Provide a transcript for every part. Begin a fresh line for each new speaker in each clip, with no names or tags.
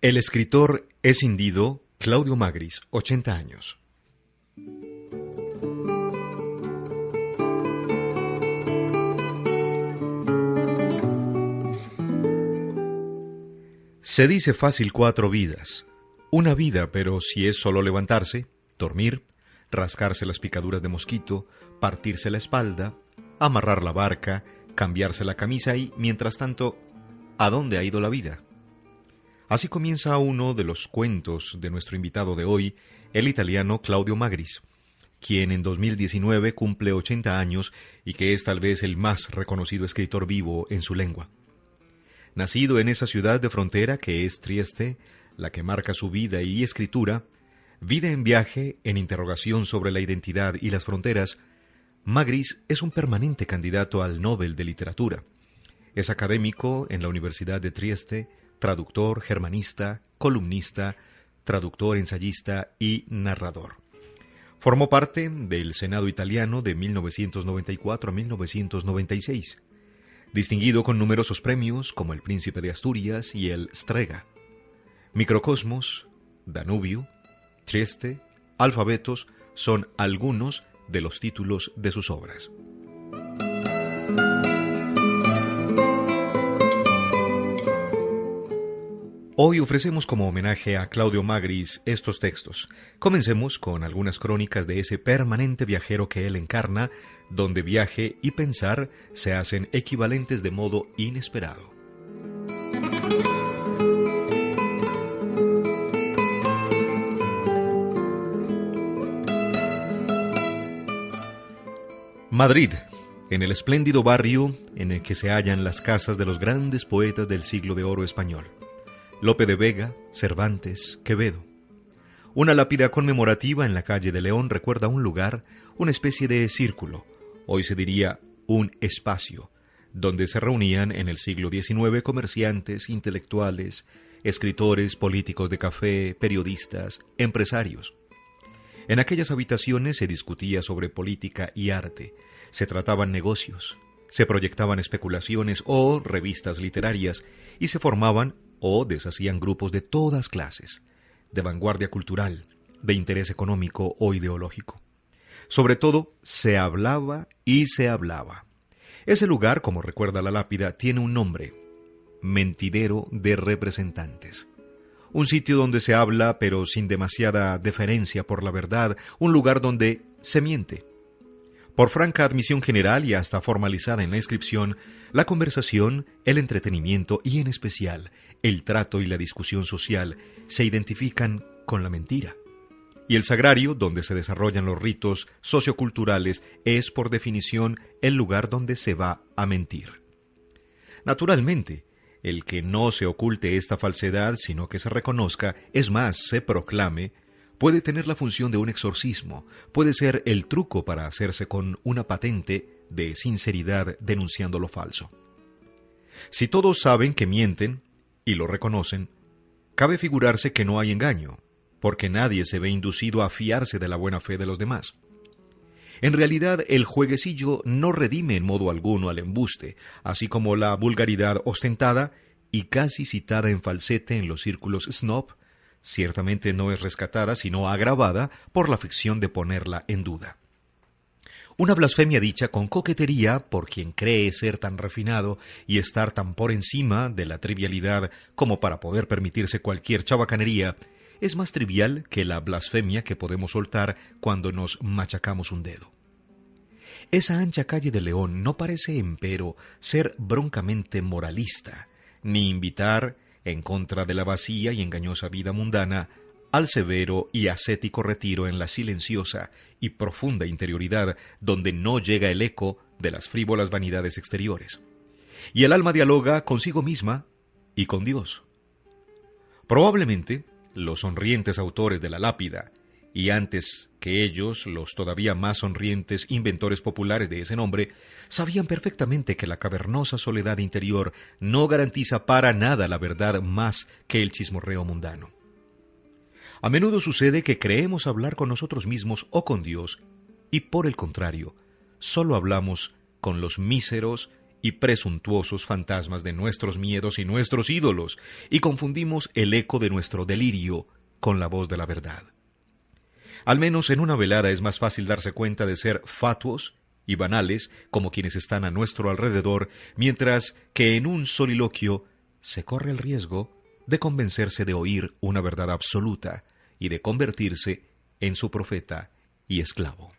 El escritor escindido Claudio Magris, 80 años. Se dice fácil 4 vidas. Una vida, pero si es solo levantarse, dormir, rascarse las picaduras de mosquito, partirse la espalda, amarrar la barca, cambiarse la camisa y, mientras tanto, ¿a dónde ha ido la vida? Así comienza uno de los cuentos de nuestro invitado de hoy, el italiano Claudio Magris, quien en 2019 cumple 80 años y que es tal vez el más reconocido escritor vivo en su lengua. Nacido en esa ciudad de frontera que es Trieste, la que marca su vida y escritura, vida en viaje, en interrogación sobre la identidad y las fronteras, Magris es un permanente candidato al Nobel de Literatura. Es académico en la Universidad de Trieste, traductor, germanista, columnista, traductor, ensayista y narrador. Formó parte del Senado italiano de 1994 a 1996, distinguido con numerosos premios como el Príncipe de Asturias y el Strega. Microcosmos, Danubio, Trieste, Alfabetos son algunos de los títulos de sus obras. Hoy ofrecemos como homenaje a Claudio Magris estos textos. Comencemos con algunas crónicas de ese permanente viajero que él encarna, donde viaje y pensar se hacen equivalentes de modo inesperado. Madrid, en el espléndido barrio en el que se hallan las casas de los grandes poetas del siglo de oro español. Lope de Vega, Cervantes, Quevedo. Una lápida conmemorativa en la calle de León recuerda un lugar, una especie de círculo, hoy se diría un espacio, donde se reunían en el siglo XIX comerciantes, intelectuales, escritores, políticos de café, periodistas, empresarios. En aquellas habitaciones se discutía sobre política y arte, se trataban negocios, se proyectaban especulaciones o revistas literarias y se formaban o deshacían grupos de todas clases, de vanguardia cultural, de interés económico o ideológico. Sobre todo, se hablaba y se hablaba. Ese lugar, como recuerda la lápida, tiene un nombre: Mentidero de Representantes. Un sitio donde se habla, pero sin demasiada deferencia por la verdad, un lugar donde se miente. Por franca admisión general y hasta formalizada en la inscripción, la conversación, el entretenimiento y en especial el trato y la discusión social se identifican con la mentira. Y el sagrario, donde se desarrollan los ritos socioculturales, es por definición el lugar donde se va a mentir. Naturalmente, el que no se oculte esta falsedad, sino que se reconozca, es más, se proclame, puede tener la función de un exorcismo, puede ser el truco para hacerse con una patente de sinceridad denunciando lo falso. Si todos saben que mienten y lo reconocen, cabe figurarse que no hay engaño, porque nadie se ve inducido a fiarse de la buena fe de los demás. En realidad, el jueguecillo no redime en modo alguno al embuste, así como la vulgaridad ostentada y casi citada en falsete en los círculos snob, ciertamente no es rescatada, sino agravada por la ficción de ponerla en duda. Una blasfemia dicha con coquetería por quien cree ser tan refinado y estar tan por encima de la trivialidad como para poder permitirse cualquier chabacanería, es más trivial que la blasfemia que podemos soltar cuando nos machacamos un dedo. Esa ancha calle de León no parece, empero, ser broncamente moralista, ni invitar, en contra de la vacía y engañosa vida mundana, al severo y ascético retiro en la silenciosa y profunda interioridad donde no llega el eco de las frívolas vanidades exteriores. Y el alma dialoga consigo misma y con Dios. Probablemente, los sonrientes autores de la lápida, y antes que ellos, los todavía más sonrientes inventores populares de ese nombre, sabían perfectamente que la cavernosa soledad interior no garantiza para nada la verdad más que el chismorreo mundano. A menudo sucede que creemos hablar con nosotros mismos o con Dios, y por el contrario, solo hablamos con los míseros y presuntuosos fantasmas de nuestros miedos y nuestros ídolos, y confundimos el eco de nuestro delirio con la voz de la verdad. Al menos en una velada es más fácil darse cuenta de ser fatuos y banales como quienes están a nuestro alrededor, mientras que en un soliloquio se corre el riesgo de convencerse de oír una verdad absoluta y de convertirse en su profeta y esclavo.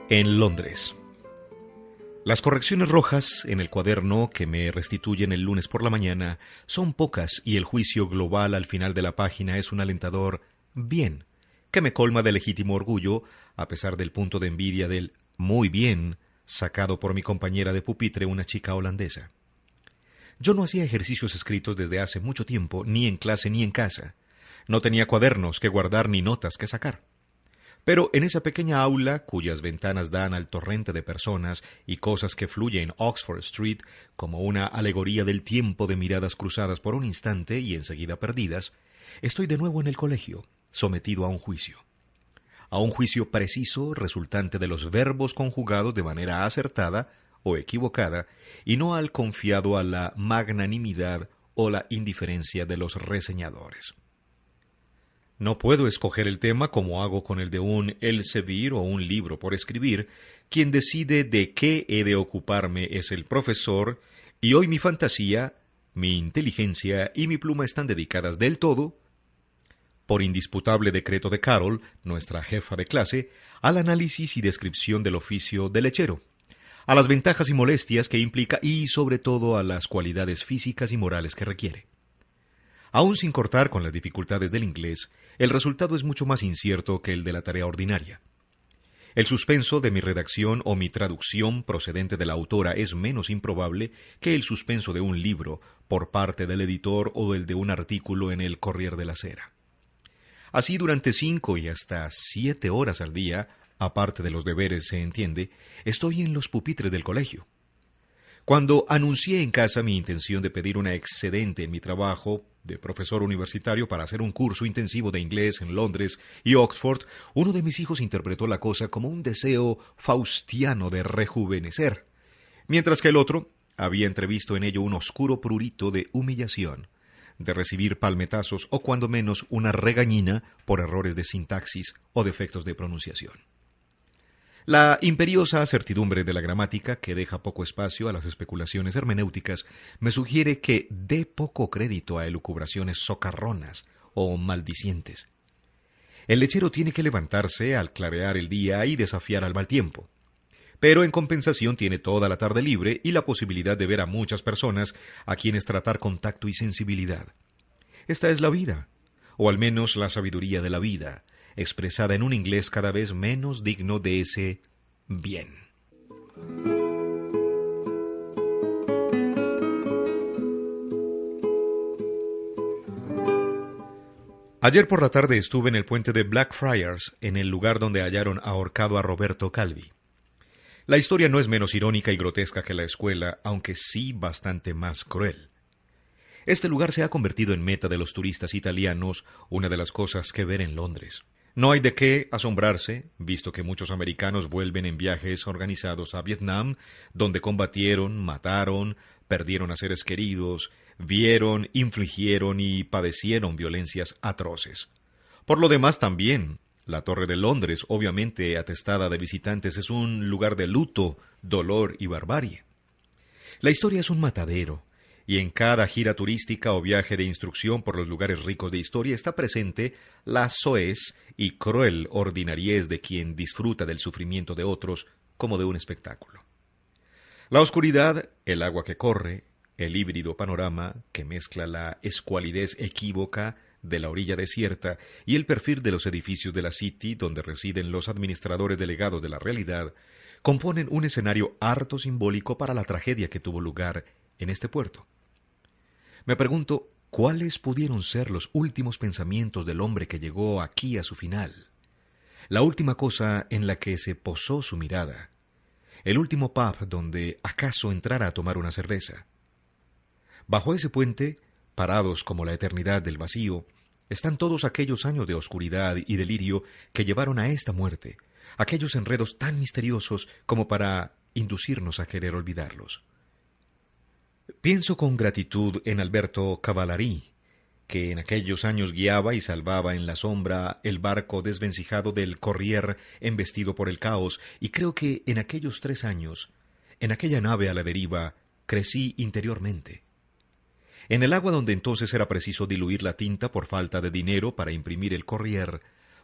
En Londres. Las correcciones rojas en el cuaderno que me restituyen el lunes por la mañana son pocas y el juicio global al final de la página es un alentador bien, que me colma de legítimo orgullo, a pesar del punto de envidia del muy bien sacado por mi compañera de pupitre, una chica holandesa. Yo no hacía ejercicios escritos desde hace mucho tiempo, ni en clase ni en casa. No tenía cuadernos que guardar ni notas que sacar. Pero en esa pequeña aula, cuyas ventanas dan al torrente de personas y cosas que fluye en Oxford Street como una alegoría del tiempo de miradas cruzadas por un instante y enseguida perdidas, estoy de nuevo en el colegio, sometido a un juicio. A un juicio preciso resultante de los verbos conjugados de manera acertada o equivocada, y no al confiado a la magnanimidad o la indiferencia de los reseñadores. No puedo escoger el tema como hago con el de un Elsevier o un libro por escribir. Quien decide de qué he de ocuparme es el profesor, y hoy mi fantasía, mi inteligencia y mi pluma están dedicadas del todo, por indisputable decreto de Carol, nuestra jefa de clase, al análisis y descripción del oficio de lechero, a las ventajas y molestias que implica y, sobre todo, a las cualidades físicas y morales que requiere. Aún sin cortar con las dificultades del inglés, el resultado es mucho más incierto que el de la tarea ordinaria. El suspenso de mi redacción o mi traducción procedente de la autora es menos improbable que el suspenso de un libro por parte del editor o del de un artículo en el Corriere della Sera. Así, durante 5 y hasta 7 horas al día, aparte de los deberes, se entiende, estoy en los pupitres del colegio. Cuando anuncié en casa mi intención de pedir una excedente en mi trabajo de profesor universitario para hacer un curso intensivo de inglés en Londres y Oxford, uno de mis hijos interpretó la cosa como un deseo faustiano de rejuvenecer, mientras que el otro había entrevisto en ello un oscuro prurito de humillación, de recibir palmetazos o cuando menos una regañina por errores de sintaxis o defectos de pronunciación. La imperiosa certidumbre de la gramática, que deja poco espacio a las especulaciones hermenéuticas, me sugiere que dé poco crédito a elucubraciones socarronas o maldicientes. El lechero tiene que levantarse al clarear el día y desafiar al mal tiempo. Pero en compensación tiene toda la tarde libre y la posibilidad de ver a muchas personas a quienes tratar con tacto y sensibilidad. Esta es la vida, o al menos la sabiduría de la vida, expresada en un inglés cada vez menos digno de ese bien. Ayer por la tarde estuve en el puente de Blackfriars, en el lugar donde hallaron ahorcado a Roberto Calvi. La historia no es menos irónica y grotesca que la escuela, aunque sí bastante más cruel. Este lugar se ha convertido en meta de los turistas italianos, una de las cosas que ver en Londres. No hay de qué asombrarse, visto que muchos americanos vuelven en viajes organizados a Vietnam, donde combatieron, mataron, perdieron a seres queridos, vieron, infligieron y padecieron violencias atroces. Por lo demás también, la Torre de Londres, obviamente atestada de visitantes, es un lugar de luto, dolor y barbarie. La historia es un matadero, y en cada gira turística o viaje de instrucción por los lugares ricos de historia está presente la soez y cruel ordinariez de quien disfruta del sufrimiento de otros como de un espectáculo. La oscuridad, el agua que corre, el híbrido panorama que mezcla la escualidez equívoca de la orilla desierta y el perfil de los edificios de la City donde residen los administradores delegados de la realidad, componen un escenario harto simbólico para la tragedia que tuvo lugar en este puerto. Me pregunto, ¿cuáles pudieron ser los últimos pensamientos del hombre que llegó aquí a su final? La última cosa en la que se posó su mirada. El último pub donde acaso entrara a tomar una cerveza. Bajo ese puente, parados como la eternidad del vacío, están todos aquellos años de oscuridad y delirio que llevaron a esta muerte, aquellos enredos tan misteriosos como para inducirnos a querer olvidarlos. Pienso con gratitud en Alberto Cavallari, que en aquellos años guiaba y salvaba en la sombra el barco desvencijado del Corrier embestido por el caos, y creo que en aquellos 3 años, en aquella nave a la deriva, crecí interiormente. En el agua donde entonces era preciso diluir la tinta por falta de dinero para imprimir el Corrier,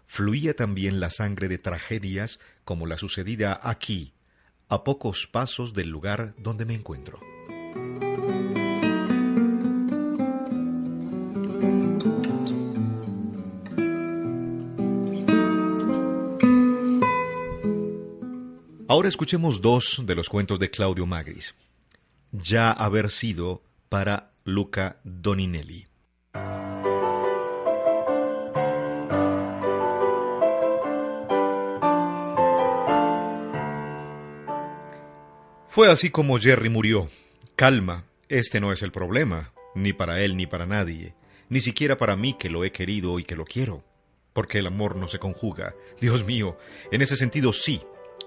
fluía también la sangre de tragedias como la sucedida aquí, a pocos pasos del lugar donde me encuentro. Ahora escuchemos 2 de los cuentos de Claudio Magris. Ya haber sido, para Luca Doninelli. Fue así como Jerry murió. Calma, este no es el problema, ni para él ni para nadie, ni siquiera para mí que lo he querido y que lo quiero, porque el amor no se conjuga. Dios mío, en ese sentido sí,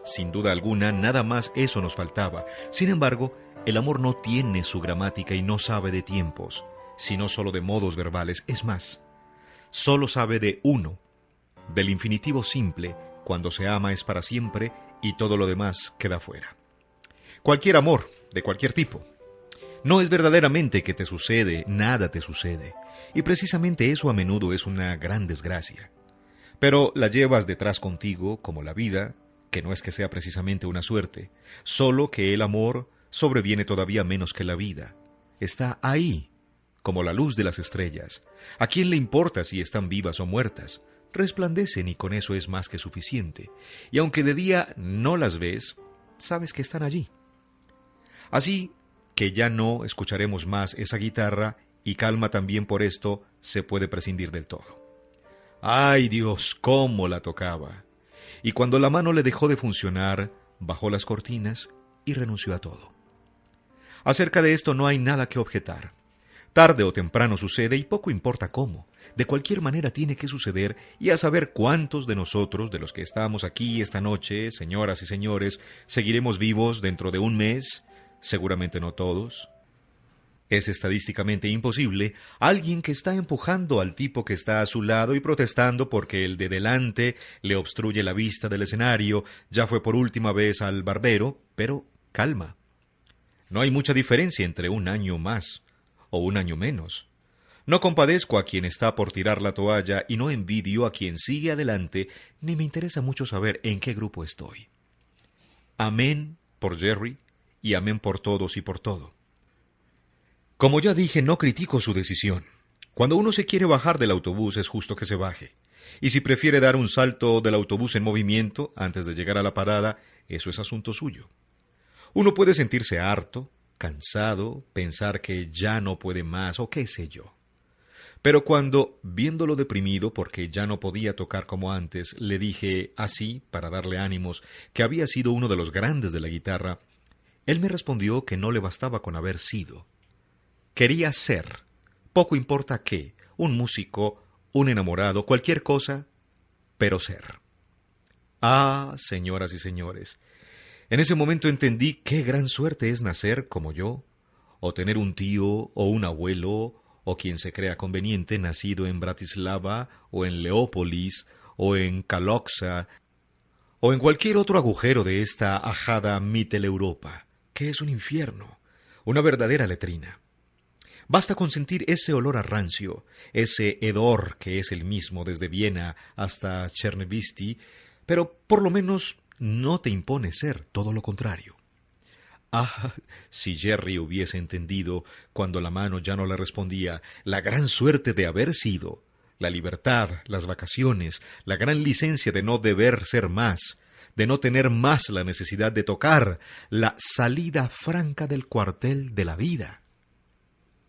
sin duda alguna, nada más eso nos faltaba. Sin embargo, el amor no tiene su gramática y no sabe de tiempos, sino solo de modos verbales. Es más, solo sabe de uno, del infinitivo simple. Cuando se ama es para siempre y todo lo demás queda fuera. Cualquier amor, de cualquier tipo. No es verdaderamente que te sucede, nada te sucede, y precisamente eso a menudo es una gran desgracia. Pero la llevas detrás contigo como la vida, que no es que sea precisamente una suerte, solo que el amor sobreviene todavía menos que la vida. Está ahí, como la luz de las estrellas. ¿A quién le importa si están vivas o muertas? Resplandecen y con eso es más que suficiente. Y aunque de día no las ves, sabes que están allí. Así que ya no escucharemos más esa guitarra, y Calma también por esto se puede prescindir del todo. ¡Ay, Dios, cómo la tocaba! Y cuando la mano le dejó de funcionar, bajó las cortinas y renunció a todo. Acerca de esto no hay nada que objetar. Tarde o temprano sucede y poco importa cómo. De cualquier manera tiene que suceder, y a saber cuántos de nosotros, de los que estamos aquí esta noche, señoras y señores, seguiremos vivos dentro de un mes. Seguramente no todos. Es estadísticamente imposible alguien que está empujando al tipo que está a su lado y protestando porque el de delante le obstruye la vista del escenario. Ya fue por última vez al barbero, pero calma. No hay mucha diferencia entre un año más o un año menos. No compadezco a quien está por tirar la toalla y no envidio a quien sigue adelante, ni me interesa mucho saber en qué grupo estoy. Amén por Jerry y amén por todos y por todo. Como ya dije, no critico su decisión. Cuando uno se quiere bajar del autobús es justo que se baje. Y si prefiere dar un salto del autobús en movimiento antes de llegar a la parada, eso es asunto suyo. Uno puede sentirse harto, cansado, pensar que ya no puede más o qué sé yo. Pero cuando, viéndolo deprimido porque ya no podía tocar como antes, le dije así, para darle ánimos, que había sido uno de los grandes de la guitarra, él me respondió que no le bastaba con haber sido. Quería ser, poco importa qué, un músico, un enamorado, cualquier cosa, pero ser. Ah, señoras y señores, en ese momento entendí qué gran suerte es nacer como yo, o tener un tío o un abuelo, o quien se crea conveniente, nacido en Bratislava, o en Leópolis, o en Kalocsa, o en cualquier otro agujero de esta ajada Mitteleuropa, que es un infierno, una verdadera letrina. Basta con sentir ese olor a rancio, ese hedor que es el mismo desde Viena hasta Chernivtsi, pero por lo menos no te impone ser todo lo contrario. Ah, si Jerry hubiese entendido, cuando la mano ya no le respondía, la gran suerte de haber sido, la libertad, las vacaciones, la gran licencia de no deber ser más, de no tener más la necesidad de tocar, la salida franca del cuartel de la vida.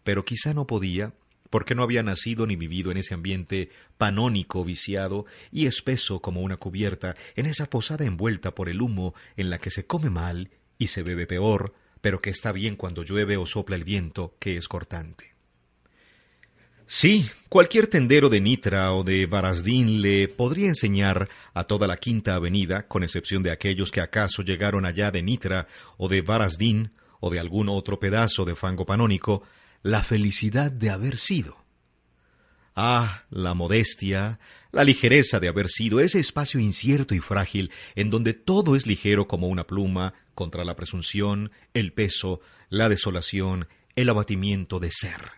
Pero quizá no podía, porque no había nacido ni vivido en ese ambiente panónico viciado y espeso como una cubierta, en esa posada envuelta por el humo en la que se come mal y se bebe peor, pero que está bien cuando llueve o sopla el viento, que es cortante. Sí, cualquier tendero de Nitra o de Varazdín le podría enseñar a toda la Quinta Avenida, con excepción de aquellos que acaso llegaron allá de Nitra o de Varazdín o de algún otro pedazo de fango panónico, la felicidad de haber sido. Ah, la modestia, la ligereza de haber sido ese espacio incierto y frágil en donde todo es ligero como una pluma contra la presunción, el peso, la desolación, el abatimiento de ser.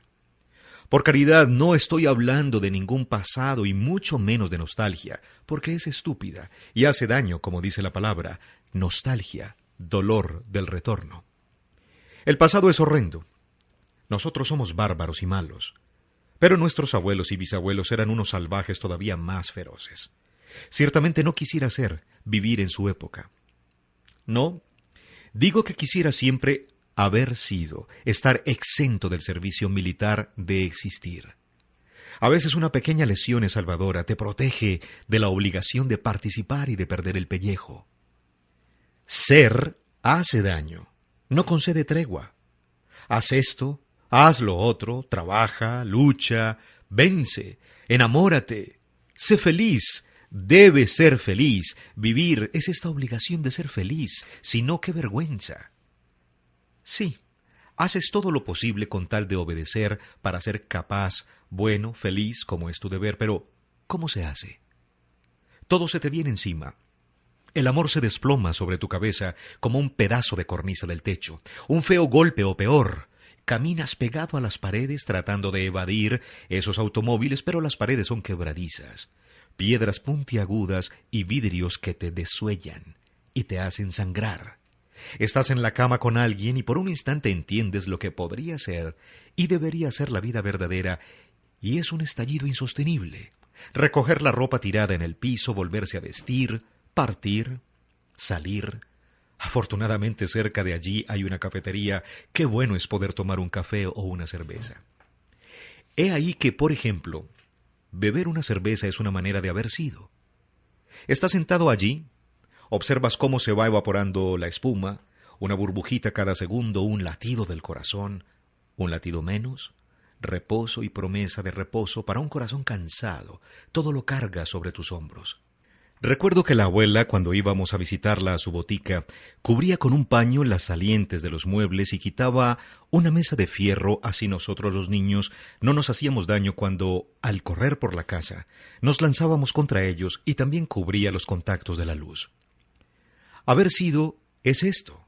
Por caridad, no estoy hablando de ningún pasado y mucho menos de nostalgia, porque es estúpida y hace daño, como dice la palabra, nostalgia, dolor del retorno. El pasado es horrendo. Nosotros somos bárbaros y malos. Pero nuestros abuelos y bisabuelos eran unos salvajes todavía más feroces. Ciertamente no quisiera vivir en su época. No, digo que quisiera siempre haber sido, estar exento del servicio militar, de existir. A veces una pequeña lesión es salvadora, te protege de la obligación de participar y de perder el pellejo. Ser hace daño, no concede tregua. Haz esto, haz lo otro, trabaja, lucha, vence, enamórate, sé feliz, debes ser feliz. Vivir es esta obligación de ser feliz, si no, qué vergüenza. Sí, haces todo lo posible con tal de obedecer para ser capaz, bueno, feliz, como es tu deber, pero ¿cómo se hace? Todo se te viene encima. El amor se desploma sobre tu cabeza como un pedazo de cornisa del techo, un feo golpe o peor. Caminas pegado a las paredes tratando de evadir esos automóviles, pero las paredes son quebradizas, piedras puntiagudas y vidrios que te desuellan y te hacen sangrar. Estás en la cama con alguien y por un instante entiendes lo que podría ser y debería ser la vida verdadera, y es un estallido insostenible. Recoger la ropa tirada en el piso, volverse a vestir, partir, salir. Afortunadamente cerca de allí hay una cafetería. Qué bueno es poder tomar un café o una cerveza. He ahí que, por ejemplo, beber una cerveza es una manera de haber sido. Estás sentado allí, observas cómo se va evaporando la espuma, una burbujita cada segundo, un latido del corazón, un latido menos, reposo y promesa de reposo para un corazón cansado, todo lo carga sobre tus hombros. Recuerdo que la abuela, cuando íbamos a visitarla a su botica, cubría con un paño las salientes de los muebles y quitaba una mesa de fierro, así nosotros los niños no nos hacíamos daño cuando, al correr por la casa, nos lanzábamos contra ellos, y también cubría los contactos de la luz. Haber sido es esto,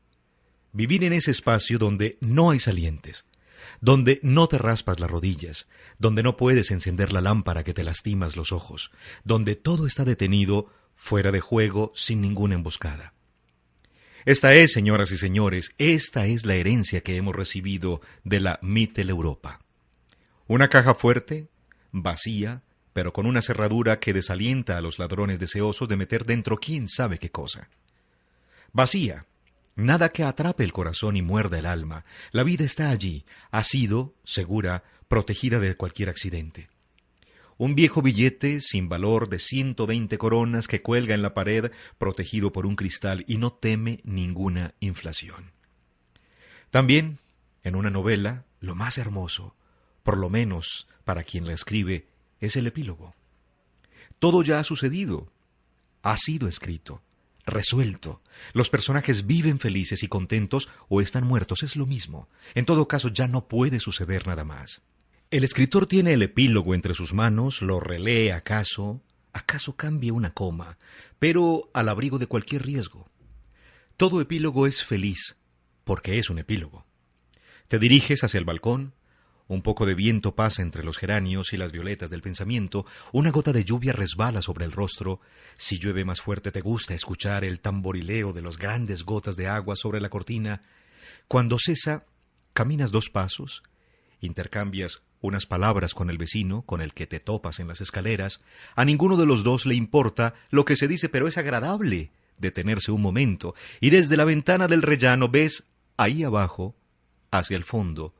vivir en ese espacio donde no hay salientes, donde no te raspas las rodillas, donde no puedes encender la lámpara que te lastimas los ojos, donde todo está detenido, fuera de juego, sin ninguna emboscada. Esta es, señoras y señores, esta es la herencia que hemos recibido de la Mitteleuropa. Una caja fuerte, vacía, pero con una cerradura que desalienta a los ladrones deseosos de meter dentro quién sabe qué cosa. Vacía, nada que atrape el corazón y muerda el alma. La vida está allí, ha sido, segura, protegida de cualquier accidente. Un viejo billete sin valor de 120 coronas que cuelga en la pared, protegido por un cristal, y no teme ninguna inflación. También, en una novela, lo más hermoso, por lo menos para quien la escribe, es el epílogo. Todo ya ha sucedido, ha sido escrito, resuelto. Los personajes viven felices y contentos o están muertos, es lo mismo. En todo caso, ya no puede suceder nada más. El escritor tiene el epílogo entre sus manos, lo relee acaso cambie una coma, pero al abrigo de cualquier riesgo. Todo epílogo es feliz, porque es un epílogo. Te diriges hacia el balcón, un poco de viento pasa entre los geranios y las violetas del pensamiento, una gota de lluvia resbala sobre el rostro. Si llueve más fuerte te gusta escuchar el tamborileo de las grandes gotas de agua sobre la cortina. Cuando cesa, caminas 2 pasos, intercambias unas palabras con el vecino con el que te topas en las escaleras. A ninguno de los dos le importa lo que se dice, pero es agradable detenerse un momento, y desde la ventana del rellano ves, ahí abajo, hacia el fondo,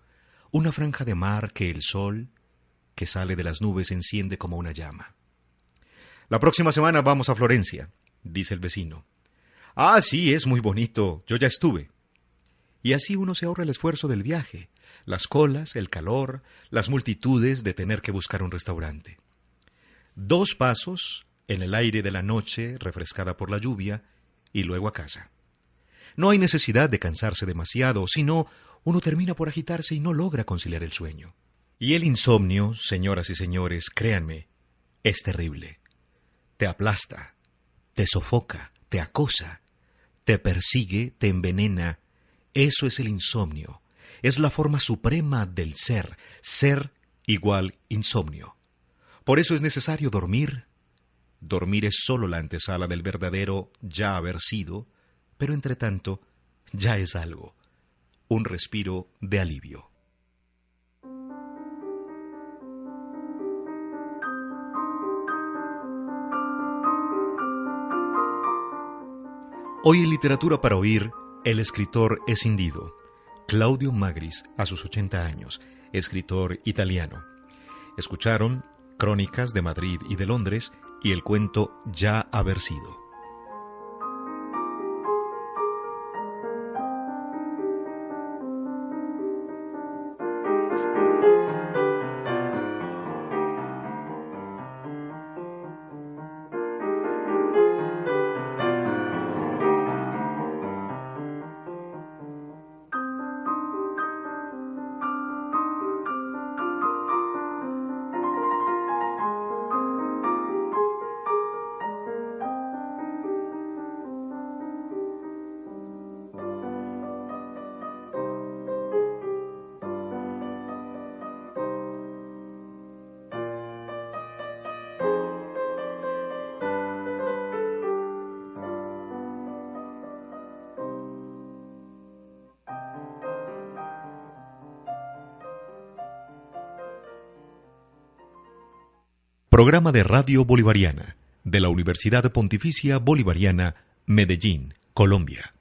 una franja de mar que el sol, que sale de las nubes, enciende como una llama. La próxima semana vamos a Florencia, dice el vecino. Ah, sí, es muy bonito, yo ya estuve. y así uno se ahorra el esfuerzo del viaje, las colas, el calor, las multitudes de tener que buscar un restaurante. 2 pasos en el aire de la noche, refrescada por la lluvia, y luego a casa. No hay necesidad de cansarse demasiado, sino uno termina por agitarse y no logra conciliar el sueño. Y el insomnio, señoras y señores, créanme, es terrible. Te aplasta, te sofoca, te acosa, te persigue, te envenena. Eso es el insomnio. Es la forma suprema del ser. Ser igual insomnio. Por eso es necesario dormir. Dormir es sólo la antesala del verdadero ya haber sido, pero entre tanto ya es algo, un respiro de alivio. Hoy en Literatura para Oír, el escritor escindido, Claudio Magris, a sus 80 años, escritor italiano. Escucharon Crónicas de Madrid y de Londres y el cuento Ya haber sido. Programa de Radio Bolivariana de la Universidad Pontificia Bolivariana, Medellín, Colombia.